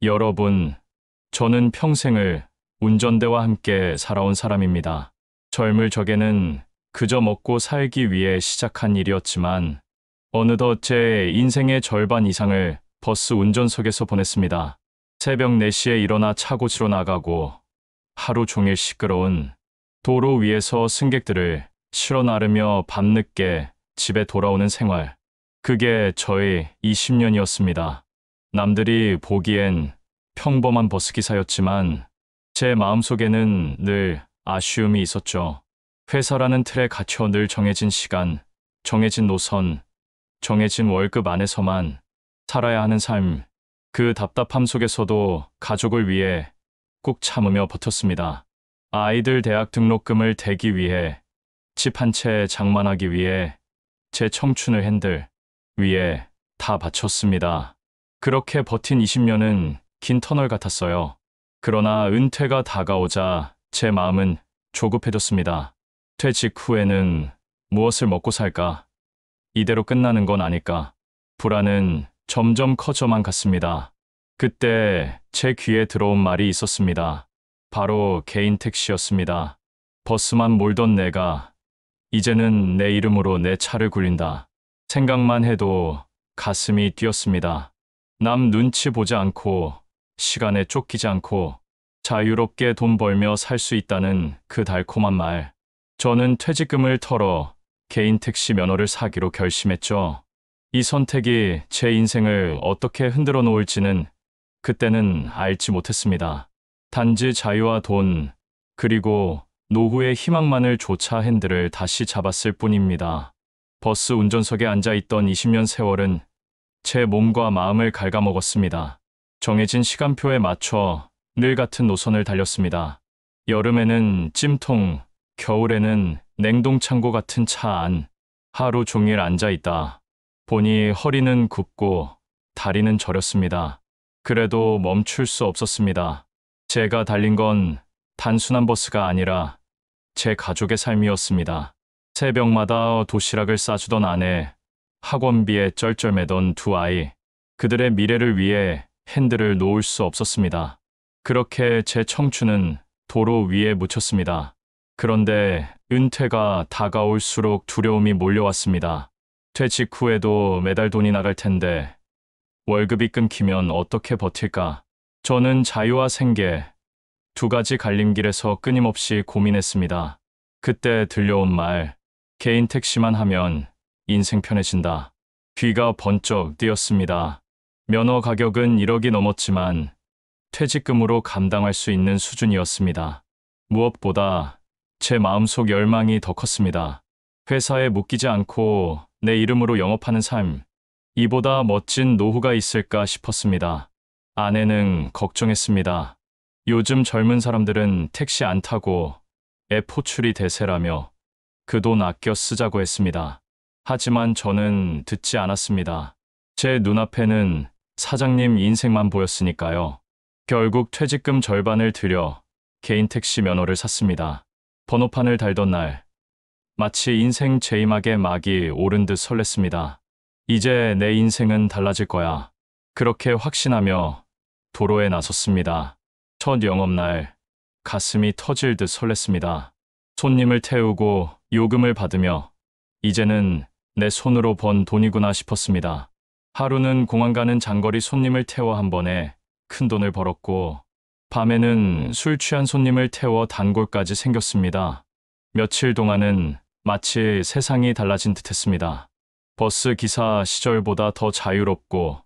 여러분, 저는 평생을 운전대와 함께 살아온 사람입니다. 젊을 적에는 그저 먹고 살기 위해 시작한 일이었지만 어느덧 제 인생의 절반 이상을 버스 운전석에서 보냈습니다. 새벽 4시에 일어나 차 고치러 나가고 하루 종일 시끄러운 도로 위에서 승객들을 실어 나르며 밤늦게 집에 돌아오는 생활. 그게 저의 20년이었습니다. 남들이 보기엔 평범한 버스기사였지만 제 마음속에는 늘 아쉬움이 있었죠. 회사라는 틀에 갇혀 늘 정해진 시간, 정해진 노선, 정해진 월급 안에서만 살아야 하는 삶. 그 답답함 속에서도 가족을 위해 꾹 참으며 버텼습니다. 아이들 대학 등록금을 대기 위해, 집 한 채 장만하기 위해, 제 청춘을 핸들 위에 다 바쳤습니다. 그렇게 버틴 20년은 긴 터널 같았어요. 그러나 은퇴가 다가오자 제 마음은 조급해졌습니다. 퇴직 후에는 무엇을 먹고 살까? 이대로 끝나는 건 아닐까? 불안은 점점 커져만 갔습니다. 그때 제 귀에 들어온 말이 있었습니다. 바로 개인 택시였습니다. 버스만 몰던 내가 이제는 내 이름으로 내 차를 굴린다. 생각만 해도 가슴이 뛰었습니다. 남 눈치 보지 않고 시간에 쫓기지 않고 자유롭게 돈 벌며 살 수 있다는 그 달콤한 말. 저는 퇴직금을 털어 개인 택시 면허를 사기로 결심했죠. 이 선택이 제 인생을 어떻게 흔들어 놓을지는 그때는 알지 못했습니다. 단지 자유와 돈, 그리고 노후의 희망만을 좇아 핸들을 다시 잡았을 뿐입니다. 버스 운전석에 앉아있던 20년 세월은 제 몸과 마음을 갉아먹었습니다. 정해진 시간표에 맞춰 늘 같은 노선을 달렸습니다. 여름에는 찜통, 겨울에는 냉동창고 같은 차 안, 하루 종일 앉아있다 보니 허리는 굽고 다리는 저렸습니다. 그래도 멈출 수 없었습니다. 제가 달린 건 단순한 버스가 아니라 제 가족의 삶이었습니다. 새벽마다 도시락을 싸주던 아내, 학원비에 쩔쩔매던 두 아이, 그들의 미래를 위해 핸들을 놓을 수 없었습니다. 그렇게 제 청춘은 도로 위에 묻혔습니다. 그런데 은퇴가 다가올수록 두려움이 몰려왔습니다. 퇴직 후에도 매달 돈이 나갈 텐데 월급이 끊기면 어떻게 버틸까? 저는 자유와 생계, 두 가지 갈림길에서 끊임없이 고민했습니다. 그때 들려온 말, 개인 택시만 하면 인생 편해진다. 귀가 번쩍 뜨였습니다. 면허 가격은 1억이 넘었지만 퇴직금으로 감당할 수 있는 수준이었습니다. 무엇보다 제 마음속 열망이 더 컸습니다. 회사에 묶이지 않고 내 이름으로 영업하는 삶, 이보다 멋진 노후가 있을까 싶었습니다. 아내는 걱정했습니다. 요즘 젊은 사람들은 택시 안 타고 애 포출이 대세라며 그 돈 아껴 쓰자고 했습니다. 하지만 저는 듣지 않았습니다. 제 눈앞에는 사장님 인생만 보였으니까요. 결국 퇴직금 절반을 들여 개인 택시 면허를 샀습니다. 번호판을 달던 날, 마치 인생 제이막의 막이 오른 듯 설렜습니다. 이제 내 인생은 달라질 거야. 그렇게 확신하며 도로에 나섰습니다. 첫 영업날, 가슴이 터질 듯 설렜습니다. 손님을 태우고 요금을 받으며 이제는 내 손으로 번 돈이구나 싶었습니다. 하루는 공항 가는 장거리 손님을 태워 한 번에 큰 돈을 벌었고, 밤에는 술 취한 손님을 태워 단골까지 생겼습니다. 며칠 동안은 마치 세상이 달라진 듯했습니다. 버스 기사 시절보다 더 자유롭고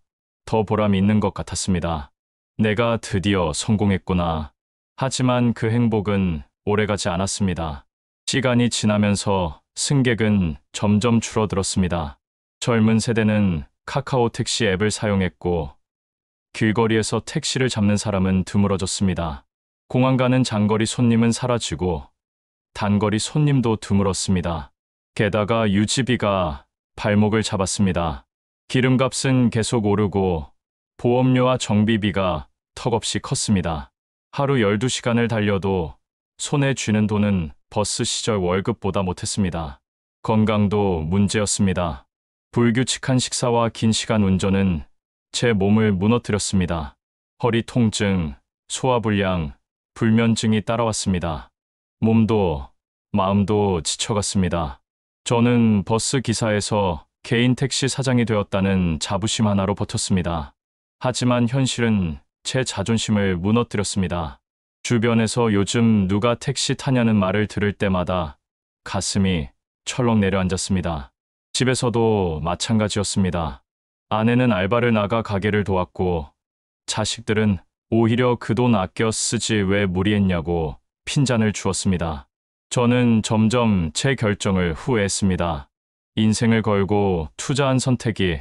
더 보람이 있는 것 같았습니다. 내가 드디어 성공했구나. 하지만 그 행복은 오래가지 않았습니다. 시간이 지나면서 승객은 점점 줄어들었습니다. 젊은 세대는 카카오 택시 앱을 사용했고 길거리에서 택시를 잡는 사람은 드물어졌습니다. 공항 가는 장거리 손님은 사라지고 단거리 손님도 드물었습니다. 게다가 유지비가 발목을 잡았습니다. 기름값은 계속 오르고 보험료와 정비비가 턱없이 컸습니다. 하루 12시간을 달려도 손에 쥐는 돈은 버스 시절 월급보다 못했습니다. 건강도 문제였습니다. 불규칙한 식사와 긴 시간 운전은 제 몸을 무너뜨렸습니다. 허리 통증, 소화불량, 불면증이 따라왔습니다. 몸도 마음도 지쳐갔습니다. 저는 버스 기사에서 개인 택시 사장이 되었다는 자부심 하나로 버텼습니다. 하지만 현실은 제 자존심을 무너뜨렸습니다. 주변에서 요즘 누가 택시 타냐는 말을 들을 때마다 가슴이 철렁 내려앉았습니다. 집에서도 마찬가지였습니다. 아내는 알바를 나가 가게를 도왔고 자식들은 오히려 그 돈 아껴 쓰지 왜 무리했냐고 핀잔을 주었습니다. 저는 점점 제 결정을 후회했습니다. 인생을 걸고 투자한 선택이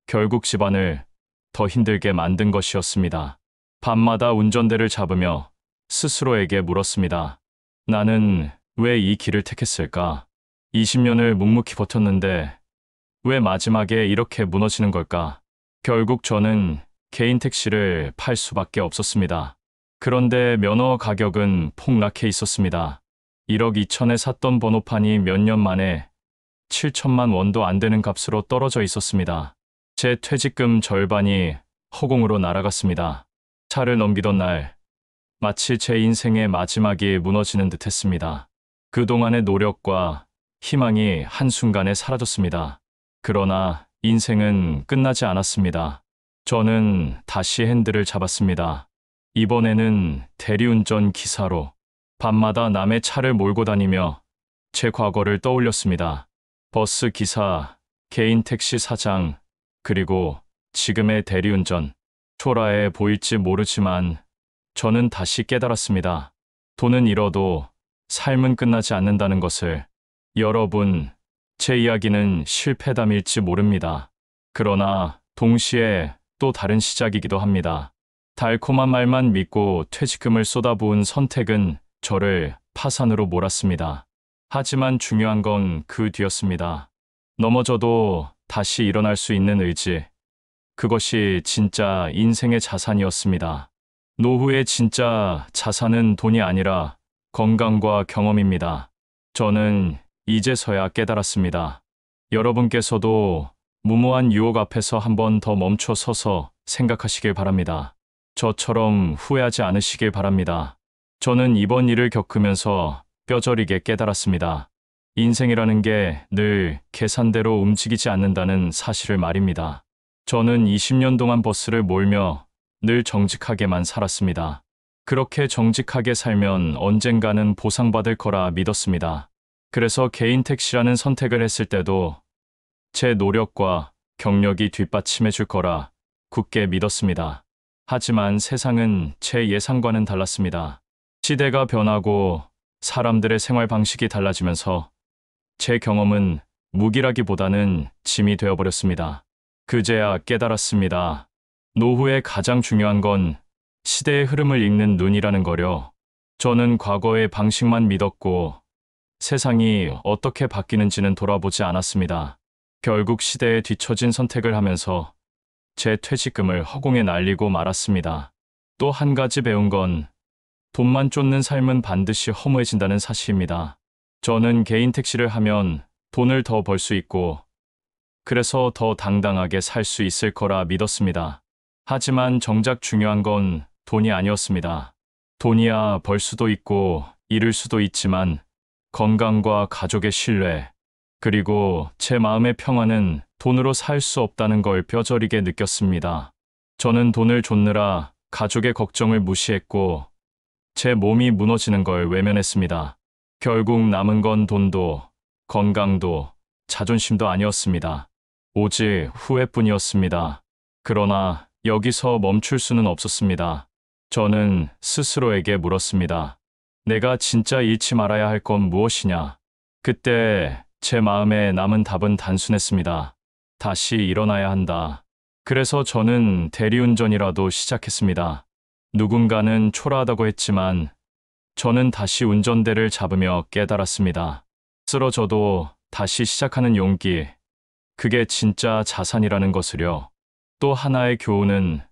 결국 집안을 더 힘들게 만든 것이었습니다. 밤마다 운전대를 잡으며 스스로에게 물었습니다. 나는 왜 이 길을 택했을까? 20년을 묵묵히 버텼는데 왜 마지막에 이렇게 무너지는 걸까? 결국 저는 개인 택시를 팔 수밖에 없었습니다. 그런데 면허 가격은 폭락해 있었습니다. 1억 2천에 샀던 번호판이 몇 년 만에 7천만 원도 안 되는 값으로 떨어져 있었습니다. 제 퇴직금 절반이 허공으로 날아갔습니다. 차를 넘기던 날, 마치 제 인생의 마지막이 무너지는 듯 했습니다. 그동안의 노력과 희망이 한순간에 사라졌습니다. 그러나 인생은 끝나지 않았습니다. 저는 다시 핸들을 잡았습니다. 이번에는 대리운전 기사로 밤마다 남의 차를 몰고 다니며 제 과거를 떠올렸습니다. 버스 기사, 개인 택시 사장, 그리고 지금의 대리운전. 초라해 보일지 모르지만 저는 다시 깨달았습니다. 돈은 잃어도 삶은 끝나지 않는다는 것을. 여러분, 제 이야기는 실패담일지 모릅니다. 그러나 동시에 또 다른 시작이기도 합니다. 달콤한 말만 믿고 퇴직금을 쏟아부은 선택은 저를 파산으로 몰았습니다. 하지만 중요한 건 그 뒤였습니다. 넘어져도 다시 일어날 수 있는 의지. 그것이 진짜 인생의 자산이었습니다. 노후의 진짜 자산은 돈이 아니라 건강과 경험입니다. 저는 이제서야 깨달았습니다. 여러분께서도 무모한 유혹 앞에서 한 번 더 멈춰 서서 생각하시길 바랍니다. 저처럼 후회하지 않으시길 바랍니다. 저는 이번 일을 겪으면서 뼈저리게 깨달았습니다. 인생이라는 게 늘 계산대로 움직이지 않는다는 사실을 말입니다. 저는 20년 동안 버스를 몰며 늘 정직하게만 살았습니다. 그렇게 정직하게 살면 언젠가는 보상받을 거라 믿었습니다. 그래서 개인 택시라는 선택을 했을 때도 제 노력과 경력이 뒷받침해 줄 거라 굳게 믿었습니다. 하지만 세상은 제 예상과는 달랐습니다. 시대가 변하고 사람들의 생활 방식이 달라지면서 제 경험은 무기라기보다는 짐이 되어버렸습니다. 그제야 깨달았습니다. 노후에 가장 중요한 건 시대의 흐름을 읽는 눈이라는 거려. 저는 과거의 방식만 믿었고 세상이 어떻게 바뀌는지는 돌아보지 않았습니다. 결국 시대에 뒤처진 선택을 하면서 제 퇴직금을 허공에 날리고 말았습니다. 또 한 가지 배운 건 돈만 쫓는 삶은 반드시 허무해진다는 사실입니다. 저는 개인 택시를 하면 돈을 더 벌 수 있고 그래서 더 당당하게 살 수 있을 거라 믿었습니다. 하지만 정작 중요한 건 돈이 아니었습니다. 돈이야 벌 수도 있고 잃을 수도 있지만 건강과 가족의 신뢰, 그리고 제 마음의 평화는 돈으로 살 수 없다는 걸 뼈저리게 느꼈습니다. 저는 돈을 쫓느라 가족의 걱정을 무시했고 제 몸이 무너지는 걸 외면했습니다. 결국 남은 건 돈도 건강도 자존심도 아니었습니다. 오직 후회뿐이었습니다. 그러나 여기서 멈출 수는 없었습니다. 저는 스스로에게 물었습니다. 내가 진짜 잃지 말아야 할 건 무엇이냐? 그때 제 마음에 남은 답은 단순했습니다. 다시 일어나야 한다. 그래서 저는 대리운전이라도 시작했습니다. 누군가는 초라하다고 했지만 저는 다시 운전대를 잡으며 깨달았습니다. 쓰러져도 다시 시작하는 용기, 그게 진짜 자산이라는 것을요. 또 하나의 교훈은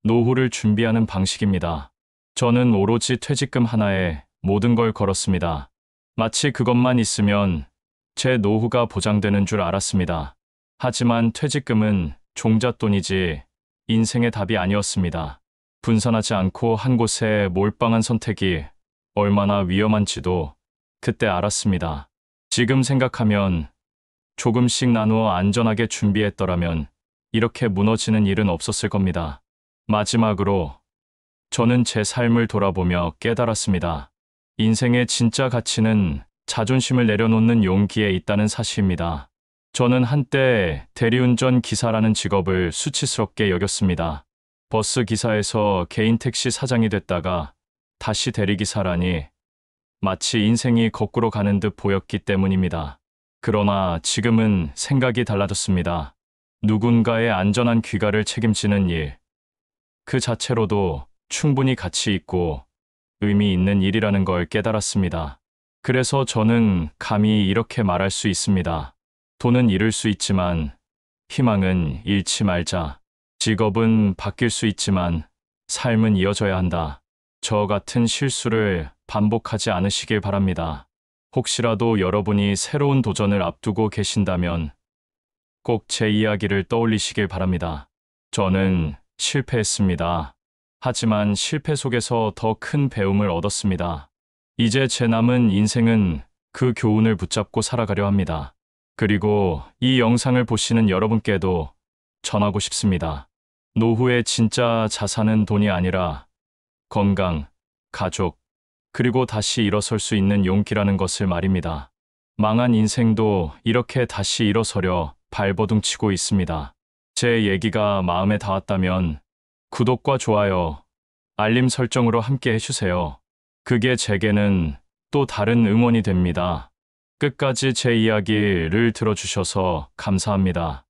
노후를 준비하는 방식입니다. 저는 오로지 퇴직금 하나에 모든 걸 걸었습니다. 마치 그것만 있으면 제 노후가 보장되는 줄 알았습니다. 하지만 퇴직금은 종잣돈이지 인생의 답이 아니었습니다. 분산하지 않고 한 곳에 몰빵한 선택이 얼마나 위험한지도 그때 알았습니다. 지금 생각하면 조금씩 나누어 안전하게 준비했더라면 이렇게 무너지는 일은 없었을 겁니다. 마지막으로 저는 제 삶을 돌아보며 깨달았습니다. 인생의 진짜 가치는 자존심을 내려놓는 용기에 있다는 사실입니다. 저는 한때 대리운전 기사라는 직업을 수치스럽게 여겼습니다. 버스 기사에서 개인 택시 사장이 됐다가 다시 대리기사라니 마치 인생이 거꾸로 가는 듯 보였기 때문입니다. 그러나 지금은 생각이 달라졌습니다. 누군가의 안전한 귀가를 책임지는 일, 그 자체로도 충분히 가치 있고 의미 있는 일이라는 걸 깨달았습니다. 그래서 저는 감히 이렇게 말할 수 있습니다. 돈은 잃을 수 있지만 희망은 잃지 말자. 직업은 바뀔 수 있지만 삶은 이어져야 한다. 저 같은 실수를 반복하지 않으시길 바랍니다. 혹시라도 여러분이 새로운 도전을 앞두고 계신다면 꼭 제 이야기를 떠올리시길 바랍니다. 저는 실패했습니다. 하지만 실패 속에서 더 큰 배움을 얻었습니다. 이제 제 남은 인생은 그 교훈을 붙잡고 살아가려 합니다. 그리고 이 영상을 보시는 여러분께도 전하고 싶습니다. 노후의 진짜 자산은 돈이 아니라 건강, 가족, 그리고 다시 일어설 수 있는 용기라는 것을 말입니다. 망한 인생도 이렇게 다시 일어서려 발버둥 치고 있습니다. 제 얘기가 마음에 닿았다면 구독과 좋아요, 알림 설정으로 함께 해주세요. 그게 제게는 또 다른 응원이 됩니다. 끝까지 제 이야기를 들어주셔서 감사합니다.